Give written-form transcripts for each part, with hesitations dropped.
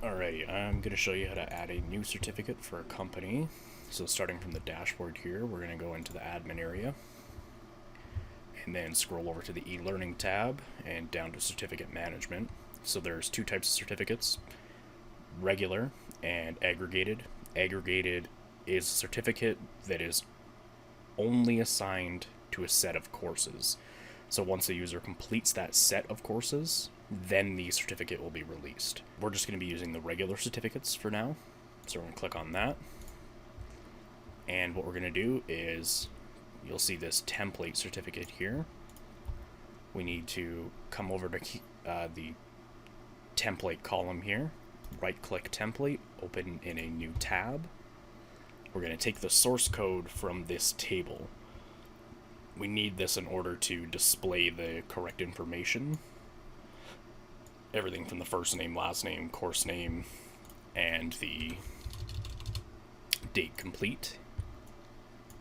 Alrighty, I'm going to show you how to add a new certificate for a company. So starting from the dashboard here, we're going to go into the admin area and then scroll over to the e-learning tab and down to certificate management. So there's two types of certificates, regular and aggregated. Aggregated is a certificate that is only assigned to a set of courses. So once the user completes that set of courses, then the certificate will be released. We're just going to be using the regular certificates for now. So we're going to click on that. And what we're going to do is, you'll see this template certificate here. We need to come over to the template column here, right-click template, open in a new tab. We're going to take the source code from this table. We need this in order to display the correct information. Everything from the first name, last name, course name, and the date complete.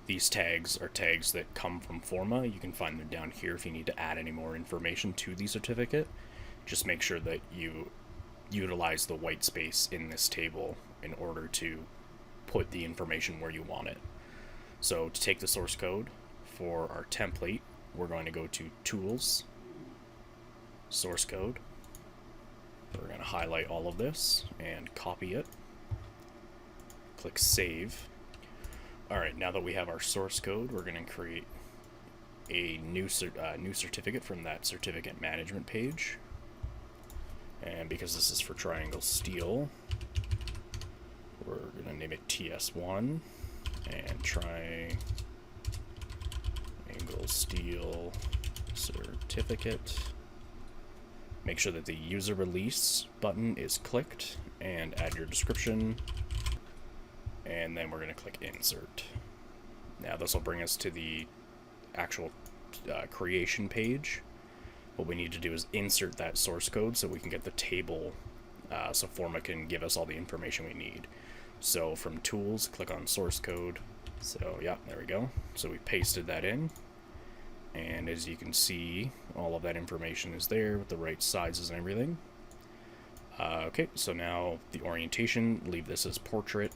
These tags are tags that come from Forma. You can find them down here if you need to add any more information to the certificate. Just make sure that you utilize the white space in this table in order to put the information where you want it. So to take the source code for our template, we're going to go to Tools, Source Code. We're going to highlight all of this and copy it. Click Save. Alright, now that we have our source code, we're going to create a new certificate from that certificate management page. And because this is for Triangle Steel, we're going to name it TS1 and Triangle Steel Certificate. Make sure that the user release button is clicked and add your description. And then we're going to click Insert. Now this will bring us to the actual creation page. What we need to do is insert that source code so we can get the table so Forma can give us all the information we need. So from Tools, click on Source Code. So yeah, there we go. So we pasted that in. And as you can see, all of that information is there with the right sizes and everything. Okay, so now the orientation, leave this as portrait.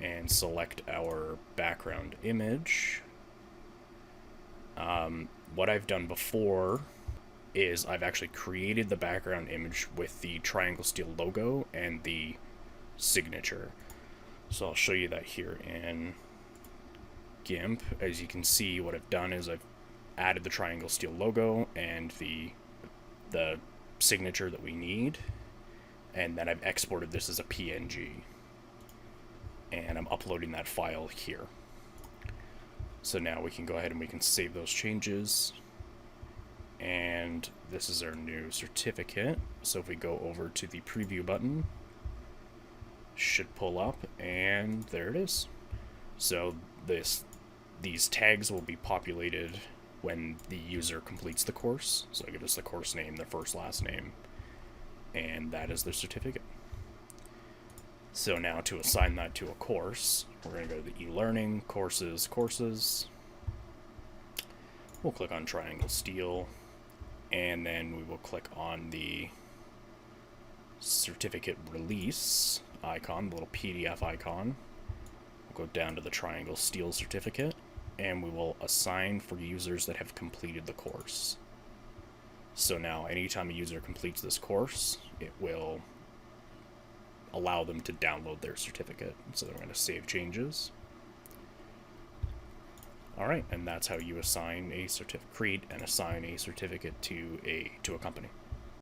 And select our background image. What I've done before is I've actually created the background image with the Triangle Steel logo and the signature. So I'll show you that here in GIMP. As you can see, what I've done is I've added the Triangle Steel logo and the signature that we need, and then I've exported this as a PNG. And I'm uploading that file here. So now we can go ahead and we can save those changes. And this is our new certificate. So if we go over to the preview button, should pull up, and there it is. So these tags will be populated when the user completes the course. So I give us the course name, their first, last name, and that is their certificate. So now to assign that to a course, we're going to go to the e-learning, courses. We'll click on Triangle Steel, and then we will click on the certificate release icon, the little PDF icon. We'll go down to the Triangle Steel certificate, and we will assign for users that have completed the course. So now anytime a user completes this course, it will allow them to download their certificate. So they're going to save changes. Alright, and that's how you assign a create and assign a certificate to a company.